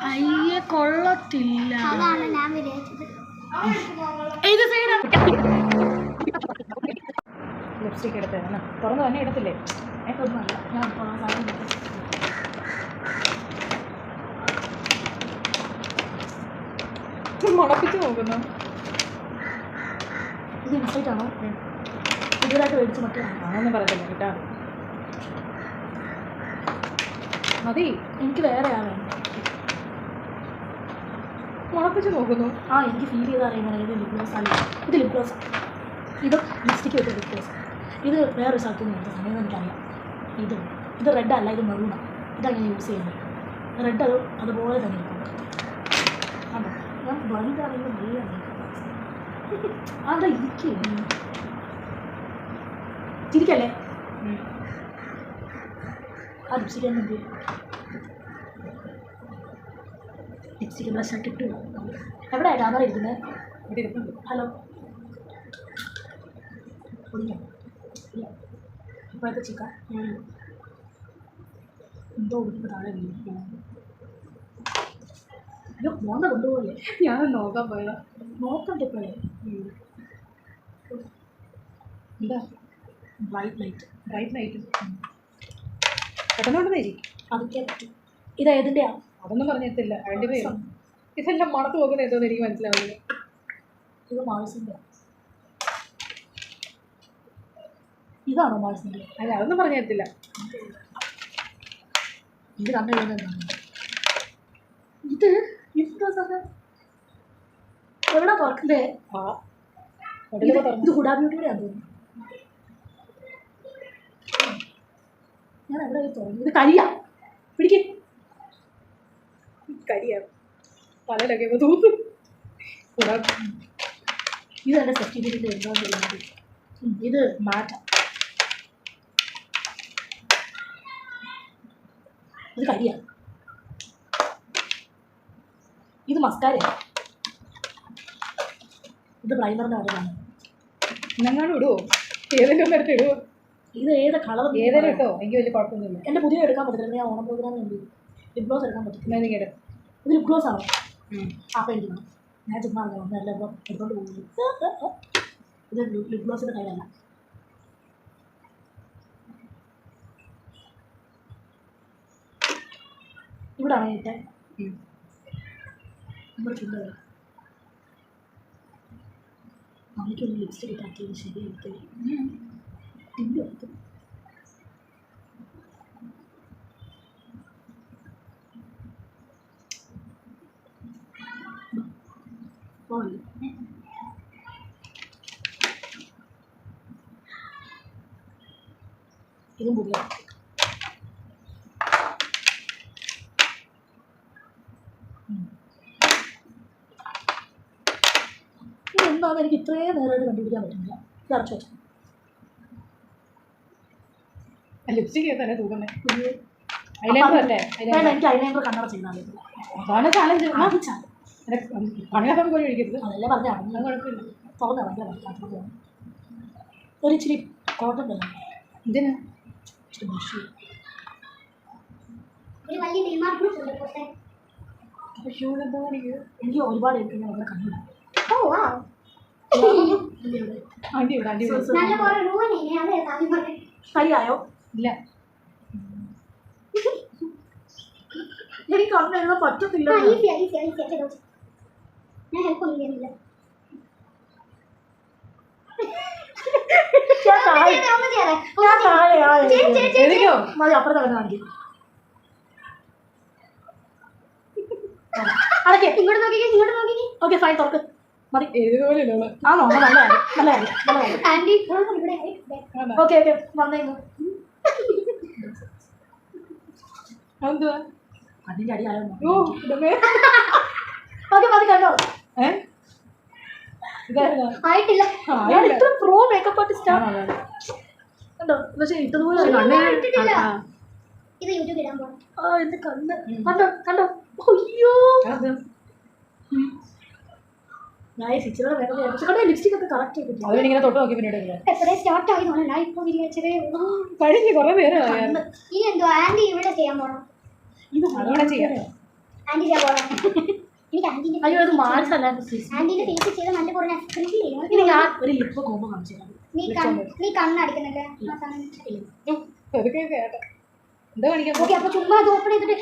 അയ്യെ കൊള്ളത്തില്ല. ലിപ്സ്റ്റിക് എടുത്തതാണ് തുറന്ന് തന്നെ എടുത്തില്ലേ? ഒന്നുമല്ല, ഞാൻ മുളപ്പിച്ച് നോക്കുന്നു. ഇത് ഇൻസൈറ്റ് ആണോ? പുതിയതായിട്ട് മേടിച്ച് മറ്റേ ആണെന്ന് പറയത്തില്ല കേട്ടാ. മതി, എനിക്ക് വേറെ ആണ്. മുളപ്പിച്ച് നോക്കുന്നു. എനിക്ക് ഫീൽ ചെയ്ത് അറിയുന്നത് ഇത് ലിപ് ഗ്ലോസ് അല്ല. ഇത് ലിപ് ഗ്ലോസ്, ഇത് ലിപ്സ്റ്റിക്ക് വെച്ച ലിപ് ഗ്ലോസ്. ഇത് വേറെ സ്ഥലത്ത് നിന്ന് എടുത്ത സമയം എനിക്കറിയാം. ഇത് റെഡ് അല്ല, ഇത് മെറൂണാണ്. ഇതാണ് ഞാൻ യൂസ് ചെയ്യുന്നത്. റെഡ് അതുപോലെ തന്നെ ഇരിക്കും. അതെ, ഞാൻ വലുതാണെങ്കിൽ നല്ല അതാ ഇരിക്കേ. ചിരിക്കല്ലേ? ആ ലിപ്സ്റ്റിക്ക് തന്നെ എന്ത് ലിപ്സ്റ്റിക്ക് ബ്രഷാക്കി ഇട്ടു. എവിടെയാണ് ക്യാമറ ഇരിക്കുന്നത്? ഇവിടെ ഇരിക്കുന്നുണ്ട്. ഹലോ, ഒടിഞ്ഞോ? ഇപ്പോഴത്തെ ചിക്ക എന്തോ ഒടിക്കുമ്പോൾ താഴെ വീഴും. അയ്യോ, മോന്ത കൊണ്ടുപോകല്ലേ? ഞാൻ നോക്കാൻ പോയതാ. നോക്കണ്ട ഇപ്പോഴേ. എന്താ? ബ്രൈറ്റ് ലൈറ്റ് പെട്ടെന്നോണ്ടെന്നായിരിക്കും. അതൊക്കെ പറ്റും. ഇതേതിൻ്റെയാ? അതൊന്നും പറഞ്ഞിട്ടില്ല. അതിൻ്റെ പേര് ഇതെല്ലാം മണത്ത് നോക്കുന്നത് എന്തോന്ന് എനിക്ക് മനസ്സിലാവില്ല. ഇത് മാൾസിൻ്റെ. ഇതാണോ മാൾസിൻ്റെ? അല്ല, അതൊന്നും പറഞ്ഞിട്ടില്ല. ഇത് കണ്ടു ഇത് എവിടെ തുറക്കണ്ടേ? ഇത് ഹുഡാ ബ്യൂട്ടിയുടെ ആണ് തോന്നുന്നു. ഞാൻ എവിടെ തുറന്നു? ഇത് കരിയാ. പിടിക്ക്. കരിയാണ് പലരൊക്കെ തോന്നും. ഇത് എൻ്റെ സർട്ടിഫിക്കറ്റ് എന്തോ ചെയ്യുന്നത്. ഇത് മാറ്റ. ഇത് കരിയാ. ഇത് മസ്കാരയാണ്. ഇത് പ്രൈമറിൻ്റെ വലുതാണ്. ഇന്നെങ്ങാനും ഇടുവോ? ഏതെങ്കിലും ഒന്ന് എടുത്ത് ഇടുവോ? ഇത് ഏത് കളർ? ഏതെങ്കിലും ഇട്ടോ, എനിക്ക് വലിയ കുഴപ്പമൊന്നുമില്ല. എൻ്റെ പുതിയ എടുക്കാൻ പറ്റില്ല. ഞാൻ ഓണം പ്രോഗ്രാം എന്ത് ചെയ്യും? ലിപ് ഗ്ലോസ് എടുക്കാൻ പറ്റും. ഇത് ലിപ് ഗ്ലോസ് ആണോ? അപ്പം എടുക്കണം. ഞാൻ ചുമ്മാ എല്ലാം ഇപ്പം എടുത്തോണ്ട് പോകുന്നു. ഇത് ലിപ് ഗ്ലോസിൻ്റെ കയ്യിലല്ല. ഇവിടാണ് ഏറ്റവും നമ്മുടെ ചുണ്ടത്. അമ്മയ്ക്കൊന്ന് ലിപ്സ്റ്റിക് ഇട്ടാക്കിയത് ശരിയായിട്ട് ടിൻഡ് എടുത്തു. ഇതും പുതിയ. ഇതെന്താണ് എനിക്ക് ഇത്രയും നേരമായിട്ട് കണ്ടുപിടിക്കാൻ പറ്റുന്നില്ല. ഇത് അടച്ചു വെച്ചു. ലിപ്സ്റ്റിക് തന്നെ തൂക്കുന്നേ. എനിക്ക് ഐലൈനർ കണ്ണട ചെയ്താൽ അതാണ് ചാലഞ്ച്. കണ്ണട പോയി കഴിക്കരുത്. അതല്ലേ പറഞ്ഞാൽ അങ്ങനെ കുഴപ്പമില്ല. തുറന്ന ഭയങ്കര ഒരു ഇച്ചിരി കോട്ടൺ തന്നെ. ഇതിന് ഇച്ചിരി ബ്രഷ്. എനിക്ക് ഒരുപാട് എടുക്കുന്ന അവിടെ കണ്ടില്ല. കരിയായോ? ഇല്ല, എനിക്ക് കണ്ണ് എഴുതാൻ പറ്റത്തില്ല. മതി, അപ്പുറത്തെ കണ്ണ് കാണിക്കും. അടക്കേ, ഇങ്ങോട്ട് നോക്കി. ഓക്കെ, ഫൈൻ, തുറക്ക്. മതി. ഏതുപോലെ ആണോ? നല്ല ഓക്കെ വന്നേന്നു. എന്തുവാ അതിൻ്റെ അടി ആയോ? ഓക്കെ, മതി. കണ്ടോ? ആയിട്ടില്ല. ഇത്ര പ്രോ മേക്കപ്പ് ആർട്ടിസ്റ്റ് ആണ്. കണ്ടോ? പക്ഷെ ഇട്ടതുപോലെ ഇത് യൂട്യൂബ് ഇടാൻ പോകാം. എന്റെ കണ്ണ് കണ്ടോ? അയ്യോ, ഞാൻ ടീച്ചറുടെ വേറെ ലിപ്സ്റ്റിക് ഒക്കെ കറക്റ്റ് ചെയ്തിട്ട് അവരിങ്ങനെ തൊട്ട് നോക്കി പിന്നീട് എപ്പോഴേ സ്റ്റാർട്ട് ആയി തോന്നുന്നു. ഞാൻ ഇപ്പോൾ വിരിച്ചതേ കഴിഞ്ഞ് കുറേ നേരം ഈ എന്തോ ആൻറ്റി ഇവിടെ ചെയ്യാൻ പോകണം. ഇത് അങ്ങനെ ചെയ്യാം. ആൻറ്റി ചെയ്യാൻ പോകണം. എനിക്ക് ആൻറ്റീൻ്റെ അയ്യോ അത് മാർച്ചല്ല ആൻറ്റീൻ്റെ ഫേസ് ചെയ്ത് നല്ല കുറഞ്ഞ സ്ക്രീൻ ചെയ്യണം. ഇനി ഞാൻ ഒരു ലിപ്പ് കോമ്പ് കാണിച്ചു തരാം. നീ കണ്ണടിക്കുന്നുണ്ട് അതൊക്കെ കേട്ടോ എന്താ കാണിക്കാൻ. ഓക്കെ അപ്പോൾ ചുമ്മാ അത് ഓപ്പൺ ചെയ്തിട്ട്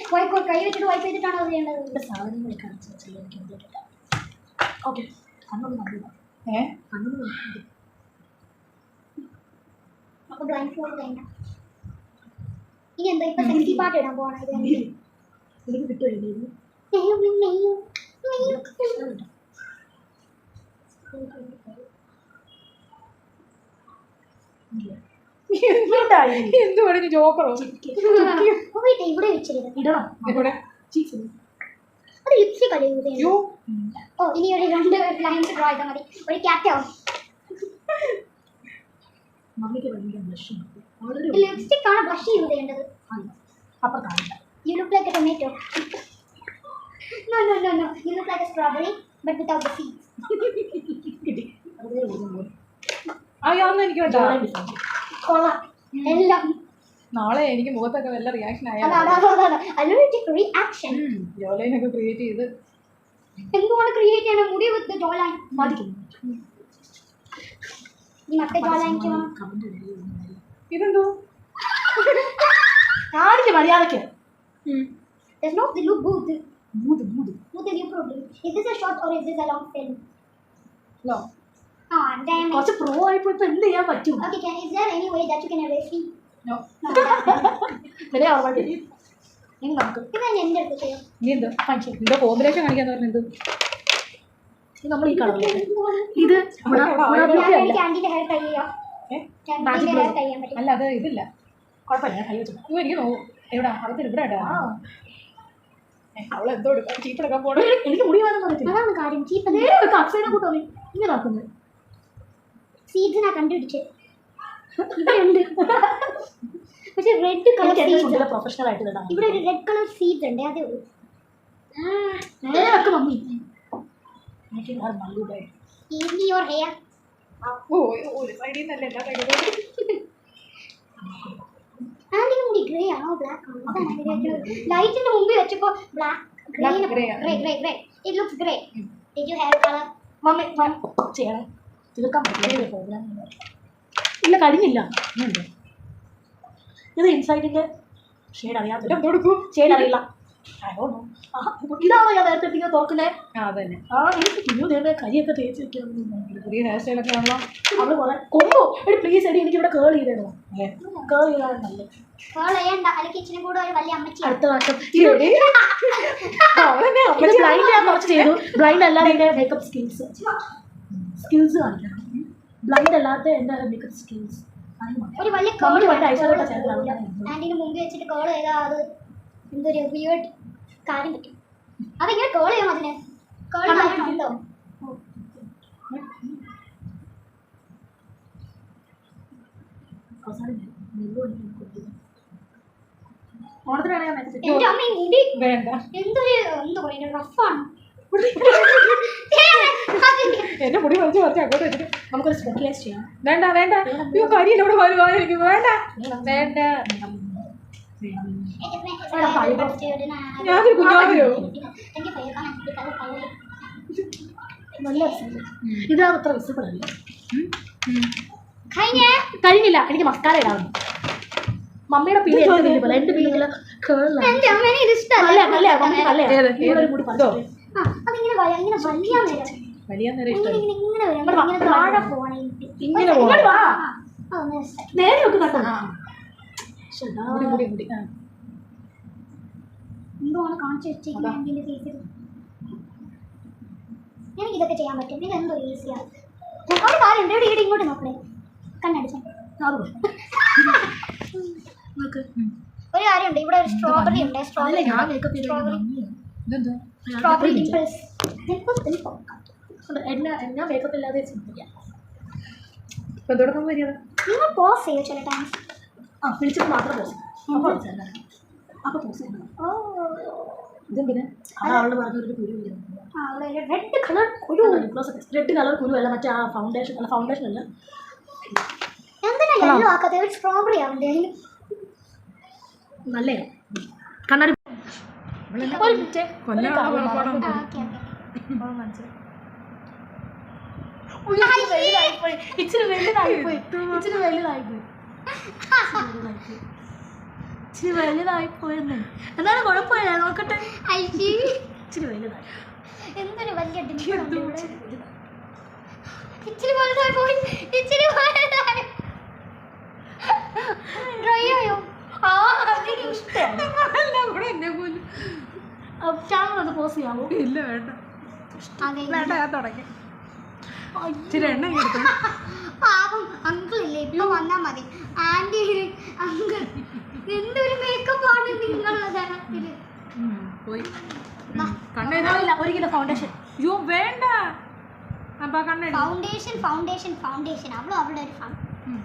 കൈ വെച്ചിട്ട് വൈപ്പ് ചെയ്തിട്ടാണ് അത് ചെയ്യേണ്ടത്. സാധനങ്ങൾ കാണിച്ചു വെച്ചാൽ ഓക്കെ കണ്ണൊന്ന് കണ്ടില്ല. കണ്ണൊന്ന് കണ്ടില്ല. അപ്പോൾ ബ്ലൈൻഡ് ഫോൾഡ് വേണ്ട. ഇനി എന്താ ഇപ്പം സെക്സി പാട്ട് ഇടാൻ പോകണം. ഇത് കിട്ടുമായിരുന്നു. എന്ത് പറഞ്ഞു ജോക്കറോ ഇവിടെ വെച്ചിരുന്നു ഇടണം ഇവിടെ അത് ലിപ്സ്റ്റിക് അല്ലേ യൂസ് ചെയ്യുന്നത്? ഓ ഇനി ഒരു 2 ലൈൻസ് ഡ്രോ ചെയ്താൽ മതി. ഒരു ക്യാറ്റോ മമ്മിക്ക് ഭയങ്കര ബ്ലഷ് ലിപ്സ്റ്റിക് ആണ് ബ്ലഷ് യൂസ് ചെയ്യേണ്ടത്. അപ്പൊ കാണില്ല. You look like a tomato. No. You look like a strawberry, but without the seeds. അതൊന്നും എനിക്ക് പറ്റാ. കൊള്ളാം എല്ലാം. നാളെ എനിക്ക് മുഖത്തൊക്കെ വല്ല റിയാക്ഷൻ ആയാലും റിയാക്ഷൻ ജോലൈനൊക്കെ ക്രിയേറ്റ് ചെയ്ത് എന്തുകൊണ്ട് ക്രിയേറ്റ് ചെയ്യണം? മുടി വിത്ത് ജോലൈൻ മതിക്കും. ഈ മറ്റേ ജോലൈനിക്ക് ഇതെന്തോ കാണിച്ച് മര്യാദക്ക്. There's no they look good. Good is your problem. Is this a short or is this a long film? Long. Damn. കുറച്ച് പ്രോ ആയിപ്പോ ഇപ്പൊ എന്ത് ചെയ്യാൻ പറ്റും? Okay, is there any way that you can erase me? No. ഇത് ഞാൻ എൻ്റെ അടുത്ത് ചെയ്യാം. നീ എന്താ എന്തോ കോമ്പിനേഷൻ കാണിക്കാന്ന് പറഞ്ഞത്? നമ്മൾ ഈ കളർ ഇത് എനിക്ക് ആൻറ്റിൻ്റെ ഹെയർ ടൈ ചെയ്യാം. ഹെയർ ടൈ ചെയ്യാൻ പറ്റും. അല്ല അത് ഇതില്ല കുഴപ്പമില്ല. കൈ വെച്ചു എനിക്ക് നോക്കും എവിടെ അകത്ത് ഇവിടെ ഇടാ. അവളെന്തോ ചീപ്പെടുക്കാൻ പോണേ. എനിക്ക് മുടി വേണം പറയത്തില്ല. അതാണ് കാര്യം. ചീപ്പ് അക്ഷയനെ കൂട്ടോ ഇങ്ങനെ ആക്കുന്നത്. സീഡ്സ് ഞാൻ കണ്ടുപിടിച്ച് ഇവിടെയുണ്ട്. പക്ഷെ റെഡ് കളർ സീഡ്സ് പ്രൊഫഷണൽ ആയിട്ട് ഇടാം. ഇവിടെ ഒരു റെഡ് കളർ സീഡ്സ് ഉണ്ട്. അതേ ഉള്ളൂ. നേരൊക്കെ മമ്മി ഈസി യുവർ ഹെയർ. ഒരു സൈഡിൽ നിന്നല്ലേ എല്ലാ സൈഡിലും. ആൻറ്റിൻ്റെ മുടി ഗ്രേ ആണോ ബ്ലാക്ക് ആണോ? അതാണ് ലൈറ്റിൻ്റെ മുമ്പിൽ വെച്ചപ്പോൾ black grey. It looks grey. Did you hair colour? Mummy ചെയ്യണം. തീർക്കാൻ പറ്റില്ല പ്രോഗ്രാം. ഇല്ല കഴിഞ്ഞില്ല. ഇത് ഇൻസൈഡിൻ്റെ ഷെയ്ഡ് അറിയാം. ഷെയ്ഡ് അറിയില്ല. ഇതാണോ ഞാൻ നേരത്തെ ഇങ്ങനെ തുറക്കുന്നേ? അതന്നെ. എനിക്ക് പിന്നോ നേരെ കരിയൊക്കെ തേച്ച് വെക്കാൻ പുതിയ ഹെയർ സ്റ്റൈലൊക്കെ ആണല്ലോ. അവള് കുറെ കൊമ്പോ എടി പ്ലീസ് എടി എനിക്ക് ഇവിടെ കേൾ ചെയ്തേണോ? കേൾ ചെയ്താണ് നല്ലത്. കേൾ ചെയ്യണ്ട. അല്ലെങ്കിൽ ഇച്ചിരി കൂടെ ഒരു വലിയ അമ്മച്ചി. അടുത്ത വർഷം ബ്ലൈൻഡ് ഞാൻ കുറച്ച് ചെയ്തു. ബ്ലൈൻഡ് അല്ലാതെ എൻ്റെ മേക്കപ്പ് സ്കിൽസ് കാണിക്കണം. ബ്ലൈൻഡ് അല്ലാത്ത എൻ്റെ മേക്കപ്പ് സ്കിൽസ് ഒരു വലിയ ആൻറ്റിന് മുമ്പിൽ വെച്ചിട്ട് കേൾ ചെയ്താൽ അത് എന്തൊരു വിയേർഡ് കാര്യം പറ്റും. അതെങ്ങനെ കേൾ ചെയ്യാം? അതിന് കേൾ ചെയ്യാനുണ്ടോ? എൻ്റെ അമ്മ ഈ മുടി എന്തൊരു എന്താ പറയുക റഫാണ്. എന്റെ മുടി വലിച്ചു കുറച്ച് അങ്ങോട്ട് വെച്ചിട്ട് നമുക്കൊരു സ്പോട്ട്ലൈസ് ചെയ്യാം. വേണ്ട കരിയല്ല ഇവിടെ വരുവാനിരിക്കും. വേണ്ട ഞാനൊരു കുഞ്ഞാവരോ നല്ല ഇതാണ് അത്ര വിസിബിൾ അല്ല. കഴിഞ്ഞില്ല. എനിക്ക് മസ്കാര ഇടാവുന്നു. മമ്മിയുടെ പീലി പോലെ എന്റെ പീലില്ല വലിയ നേരം ഇങ്ങനെ നേരെ ഒക്കെ കണ്ടോ? എന്തുവാണ് കാണിച്ചു വെച്ചിരിക്കുന്നത്? എനിക്ക് ഇതൊക്കെ ചെയ്യാൻ പറ്റും. ഇത് എന്തോ ഈസിയാണ്. ഒരു കാര്യം ഉണ്ട്. ഇവിടെ ഇങ്ങോട്ട് നോക്കണേ. കണ്ണടിച്ച ഒരു കാര്യമുണ്ട്. ഇവിടെ ഒരു സ്ട്രോബെറി ഉണ്ട്. Strawberry dimples. എന്നാ മേക്കപ്പ് ഇല്ലാതെ നിങ്ങൾ പോസ് ചെയ്യോ ചില ടൈംസ്? വിളിച്ചിട്ട് മാത്രം പോസ്. അപ്പോൾ പോസ് ചെയ്യണം. ഇതെന്തിനാ അവള് പറഞ്ഞൊരു കുരു റെഡ് കളർ കുരു റെഡ് കളർ കുരു അല്ല മറ്റേ ആ ഫൗണ്ടേഷൻ അല്ല ഫൗണ്ടേഷൻ അല്ല എന്തിനാ യെല്ലോ ആക്കാതെ ഒരു സ്ട്രോബെറി ആവണ്ടേ നല്ലേ കണ്ണാടി ഒരു മിനിറ്റ് ഇച്ചിരി വലുതായിപ്പോയി എന്നാലും കുഴപ്പമില്ല നോക്കട്ടെ ഇച്ചിരി വലുതായി എന്തൊരു വലിയ ഇച്ചിരി വലുതായി പോയി ഇച്ചിരി വലുതായി ഡ്രൈ ആയോ ചാനൽ ഒന്ന് പോസ് ചെയ്യാമോ ഇല്ല വേണ്ട വേണ്ട ഞാൻ തുടങ്ങി ഇച്ചിരി എണ്ണ എടുത്തു പാവം അങ്കിൾ ഇല്ലേ ഇപ്പൊ വന്നാ മതി ആന്റി അങ്കിൾ എന്തൊരു മേക്കപ്പ് ആണ് നിങ്ങളുടെ ദേഹത്തില് പോയി ഒരു കിലോ ഫൗണ്ടേഷൻ അയ്യോ വേണ്ട അപ്പൊ കണ്ണ ഫൗണ്ടേഷൻ ഫൗണ്ടേഷൻ ഫൗണ്ടേഷൻ അവളുടെ ഒരു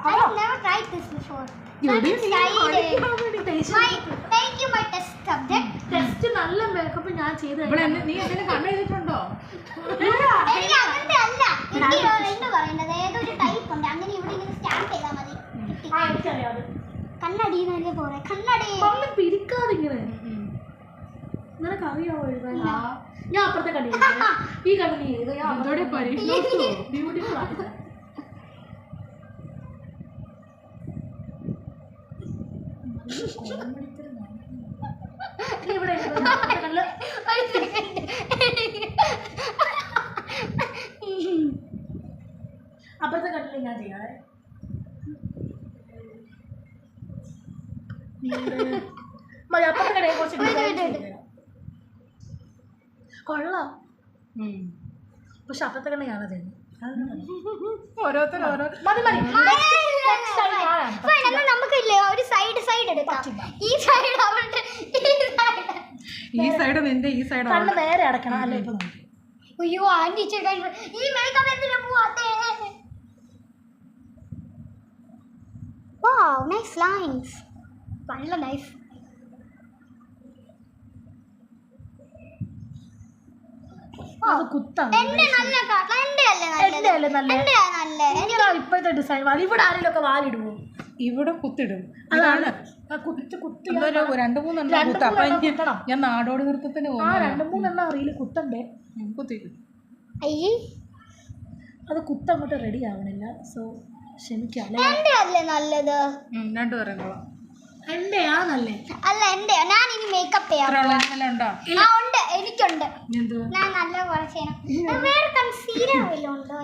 I have never tried this before. Thank you, my test subject. Test നല്ല മേക്കപ്പ് ഞാൻ ചെയ്ത് നീ എന്തെങ്കിലും കണ്ണ് എഴുതിയിട്ടുണ്ടോ എനിക്ക് അങ്ങനത്തെ അല്ല എനിക്ക് എന്ത് പറയുന്നത് ഏതൊരു ടൈപ്പ് ഉണ്ട് അങ്ങനെ ഇവിടെ ഇങ്ങനെ സ്റ്റാമ്പ് ചെയ്താൽ മതി കണ്ണടി എന്നല്ലേ പോരെ കണ്ണടി പിരിക്കാതിങ്ങനെ നിനക്ക് അറിയാമോ എഴുതാൻ ഞാൻ അപ്പുറത്തെ കണ്ണി ഈ കണ്ണി ബ്യൂട്ടിഫുൾ ആണ് ഇവിടെ അപ്പുറത്തെ കണ്ണിൽ ഞാൻ ചെയ്യാതെ മതി അപ്പുറത്തെ കടയെ കുറച്ച് കൊള്ളാം പക്ഷെ അപ്പുറത്തെ കണ്ണ ഞാനാ ചെയ്യുന്നത് നമുക്കില്ലേ ഒരു സൈഡ് എടുക്കാം ഈ സൈഡ് അവളുടെ ഈ സൈഡ് നിന്റെ ഈ സൈഡ് കണ്ണ് നേരെ അടക്കണം അല്ലേ ഇപ്പൊ അയ്യോ ആന്റി ഈ മേക്കപ്പ് എന്തിനാ പോവാത്തേ വാവ് നൈസ് ലൈൻസ് നല്ല നൈസ് എന്റെ നല്ല എന്റെ അല്ലേ നല്ല ഇപ്പോഴത്തെ ഡിസൈൻ ഇവിടെ ആരെങ്കിലും ഒക്കെ വാലിടുവോ ഇവിടെ കുത്തിടും അതാണ് രണ്ടു മൂന്നെണ്ണം കുത്ത അപ്പൊ എനിക്ക് ഞാൻ നാടോടി നൃത്തത്തിന് രണ്ടു മൂന്നെണ്ണം അറിയില്ല കുത്തണ്ടേ കുത്തിടും അത് കുത്തങ്ങോട്ട് റെഡി ആവണില്ല സോ ക്ഷമിക്കാം എന്റെ അല്ലേ നല്ലത് രണ്ടു പറയുന്നോളാം എന്റെയാ നല്ലേ അല്ല എന്റെ ഞാൻ ഇനി മേക്കപ്പ് ചെയ്യാം ഉണ്ട് എനിക്കുണ്ട് ഞാൻ നല്ല പോലെ ചെയ്യണം വേറെ കൺസീലർ വല്ലതും ഉണ്ടോ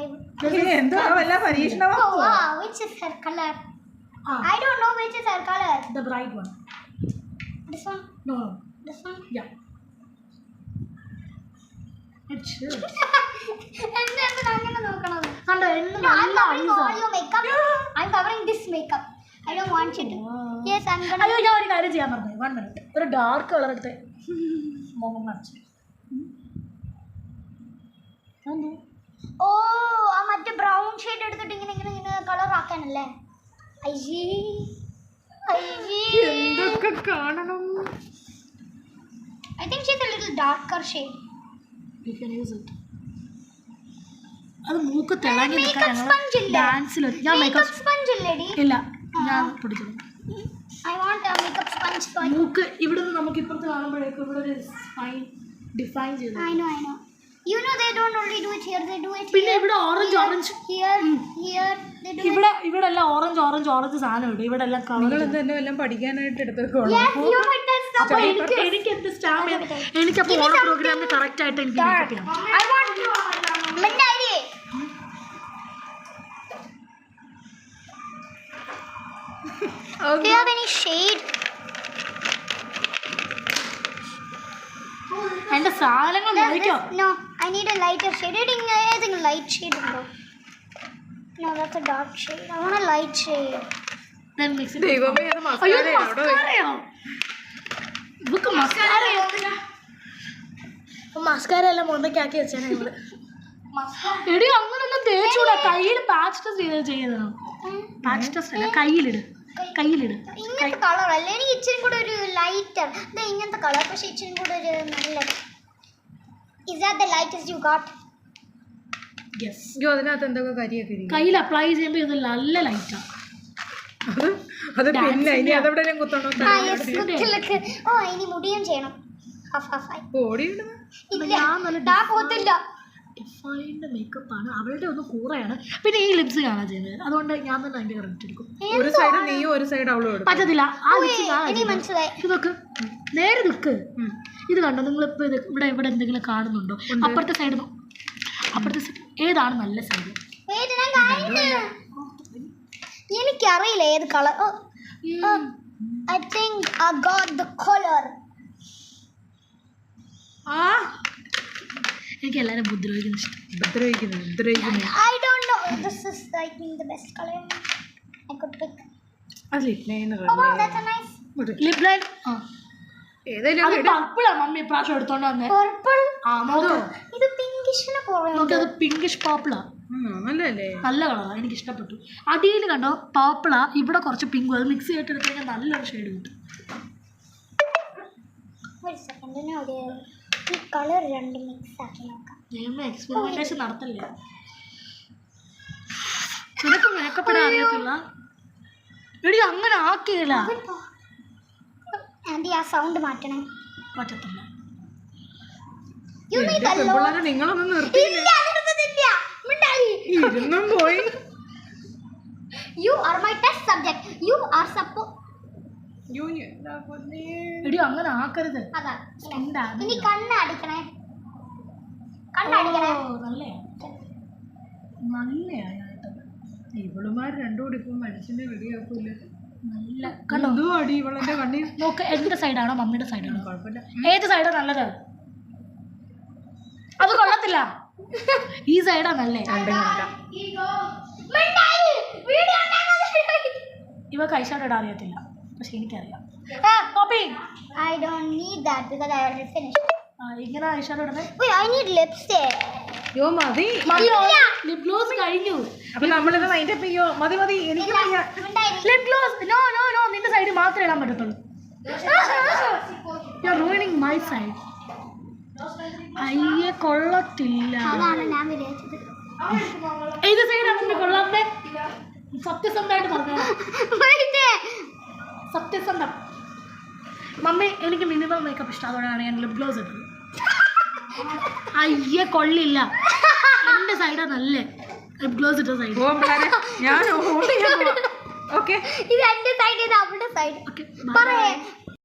എന്തോ വല്ല പരീക്ഷണമോ which is her color I don't know which is her color the bright one this one no this one yeah it should എന്നെ അങ്ങനെ നോക്കണം കണ്ടോ I'm covering all your makeup I'm covering this makeup I don't want you to yes I'm gonna അയ്യോ ഞാൻ ഒരു കാര്യം ചെയ്യാൻ പറഞ്ഞു 1 minute ഒരു ഡാർക്ക് കളർ എടുത്ത് മുഖം കാണിച്ചു ഓ ആ മറ്റേ ബ്രൗൺ ഷെയ്ഡ് എടുത്തിട്ട് ഇങ്ങനെ കളർ ആക്കാനല്ലേ എന്തൊക്കെ കാണണം I think she's a little darker shade you can use it അത് മൂക്ക് തിളങ്ങി makeup sponge ഇല്ലേ ഡാൻസിൽ ഞാൻ makeup sponge ഇല്ലേടി ഇല്ല ഞാൻ പിടിച്ചത് I want a makeup sponge for you മൂക്ക് ഇവിടെ നിന്ന് നമുക്ക് ഇപ്പുറത്ത് കാണുമ്പോഴേക്കും ഇവിടെ ഒരു ഫൈൻ ഡിഫൈൻ ചെയ്തു I know you know they don't only do it here they do it പിന്നെ ഇവിടെ ഓറഞ്ച് here they do ഇവിടെ എല്ലാം ഓറഞ്ച് സാധനം ഉണ്ട് ഇവിടെ എല്ലാം നിങ്ങൾ എന്തെല്ലാം എല്ലാം പഠിക്കാനായിട്ട് എടുത്തേക്കോളൂ yes you might test അപ്പൊ എനിക്ക് എന്ത് സ്റ്റാമ്പ് എനിക്കപ്പോൾ ഓണ പ്രോഗ്രാമിന് കറക്റ്റ് ആയിട്ട് എനിക്ക് മേക്കപ്പ് ചെയ്യണം I want you മിണ്ടായി do you have any shade എന്റെ സാധനങ്ങൾ നോക്കിയോ no I need a lighter shade anything light shade undo no that's a dark shade I want a light shade then mix it ദൈവമേ അത് മസ്കാരയോ ഇവക്ക് mascara എല്ലാം മുണ്ടക്കാക്കി വെച്ചാണ് ഇവിടെ എടി അങ്ങനൊന്നും തേച്ചൂടാ കയ്യിൽ പാച്ച് ടെസ്റ്റ് ചെയ്യുന്നതാണ് പാച്ച് ടെസ്റ്റ് അല്ല കയ്യിലിട് കയ്യിലിട്. ഇങ്ങനത്തെ കളർ അല്ലേ എനിക്ക് ഇച്ചിരി കൂടെ ഒരു ലൈറ്റർ ഇങ്ങനത്തെ കളർ പക്ഷെ ഇച്ചിരി കൂടെ ഒരു നല്ലത്. Is that the lightest you got? Yes. അതിനകത്ത് എന്തൊക്കെ കരിയൊക്കെ ഇരിക്കും. കയ്യിൽ അപ്ലൈ ചെയ്യുമ്പോൾ ഇത് നല്ല ലൈറ്റാണ്. അത് പിന്നെ ഇനി അതെവിടെ ഞാൻ കുത്തണോ? ഓ ഇനി മുടിയും ചെയ്യണം. പോത്തില്ല. ഡിഫൈൻഡ് മേക്കപ്പ് ആണ്. അവളുടെ ഒന്ന് കൂറയാണ്. പിന്നെ ഈ ലിപ്സ് കാണാൻ ചെയ്യുന്നത്. അതുകൊണ്ട് ഞാൻ തന്നെ അതിന്റെ കറക്റ്റ് എടുക്കും. ഒരു സൈഡ് നീയും ഒരു സൈഡ് അവളും പറ്റത്തില്ല. ആ മനസ്സിലായി. ഇതൊക്കെ നേരെ നിൽക്ക്. ഇത് കണ്ടോ നിങ്ങളിപ്പോൾ ഇത് ഇവിടെ എന്തെങ്കിലും കാണുന്നുണ്ടോ? അപ്പുറത്തെ സൈഡ് ഏതാണ് നല്ല സൈഡ്? എനിക്കറിയില്ല ഏത് colour. I think I got the color. എനിക്ക് എല്ലാവരും ബുദ്ധിരോഹിക്കുന്ന ഇഷ്ടം. I don't know. This is I think the best color I could pick. അത് lip liner. Oh wow, that's a nice lip line. അത് പർപ്പിളാ mummy പ്രാവശ്യം എടുത്തോണ്ട് വന്നേ. purple. നോക്ക്. ഇത് പിങ്കിഷിനെ പോലെ. നോക്ക് അത് പിങ്കിഷ് പർപ്പിളാ. നല്ലല്ലേ? നല്ല കളറാണ്. എനിക്ക് ഇഷ്ടപ്പെട്ടു. അടിയിൽ കണ്ടോ പർപ്പിളാ, ഇവിടെ കുറച്ച് പിങ്കും. അത് മിക്സ് ചെയ്തിട്ട് എടുത്ത് കഴിഞ്ഞാൽ നല്ലൊരു ഷെയ്ഡ് കിട്ടും. ഒരു സെക്കൻഡ് ഈ കളർ രണ്ടും മിക്സ് ആക്കി നോക്കാം. ഞാൻ എക്സ്പെരിമെന്റേഷൻ നടത്തല്ലേ. നിനക്ക് മേക്കപ്പ് ഇടാൻ അറിയത്തില്ല എടി? അങ്ങനെ ആക്കിയില്ല. ആന്റി ആ സൗണ്ട് മാറ്റണേ. പറ്റത്തില്ല. നിങ്ങളൊന്നും നിർത്തി പോയി. You are my test subject. You are supposed. എടി അങ്ങനെ ആക്കരുത്. അതാ ഇനി കണ്ണടിക്കണേ. കണ്ണടിക്കണേ. ഇവളുമാർ രണ്ടും കൂടി ഇപ്പൊ മനുഷ്യനെ റെഡിയാക്കൂല. നല്ല കണ്ടോ അടി ഇവളെന്റെ കണ്ണി. നോക്ക് എന്റെ സൈഡാണോ മമ്മിയുടെ സൈഡാണോ? കുഴപ്പമില്ല. ഏത് സൈഡാ നല്ലത്? അത് കൊള്ളത്തില്ല. ഈ സൈഡാ നല്ലേ. ഇവ കൈഷാഡ് ഇടാൻ അറിയത്തില്ല പക്ഷെ എനിക്കറിയാം. I don't need that because I already finished. ഇങ്ങനെ ഐഷാഡോ ഇടുന്നത്. Wait, I need lipstick. മതി. ലിപ് ഗ്ലോസ് കഴിഞ്ഞു. അപ്പൊ നമ്മളിത് മൈൻഡ് അപ്പ് ചെയ്യോ? മതി എനിക്ക് ലിപ് ഗ്ലോസ് നോ നിന്റെ സൈഡ് മാത്രമേ ഇടാൻ പറ്റത്തുള്ളൂ. You are ruining my side. അയ്യേ കൊള്ളത്തില്ല. അതാണ് ഞാൻ വിചാരിച്ചത്. ഏത് സൈഡാ മമ്മി കൊള്ളാത്തെ? സത്യസന്ധമായിട്ട് പറഞ്ഞു. സത്യസന്ധം. മമ്മി എനിക്ക് മിനിമം മേക്കപ്പ് ഇഷ്ടം. അതോടെയാണ് ഞാൻ ലിപ് ഗ്ലോസ് ഇട്ടത്. അയ്യേ കൊള്ളില്ല. എൻ്റെ സൈഡാ നല്ല ലിപ് ഗ്ലോസ് ഇട്ട സൈഡ്. ഞാൻ ഇത് എന്റെ സൈഡ് ഇത് അവളുടെ സൈഡ്.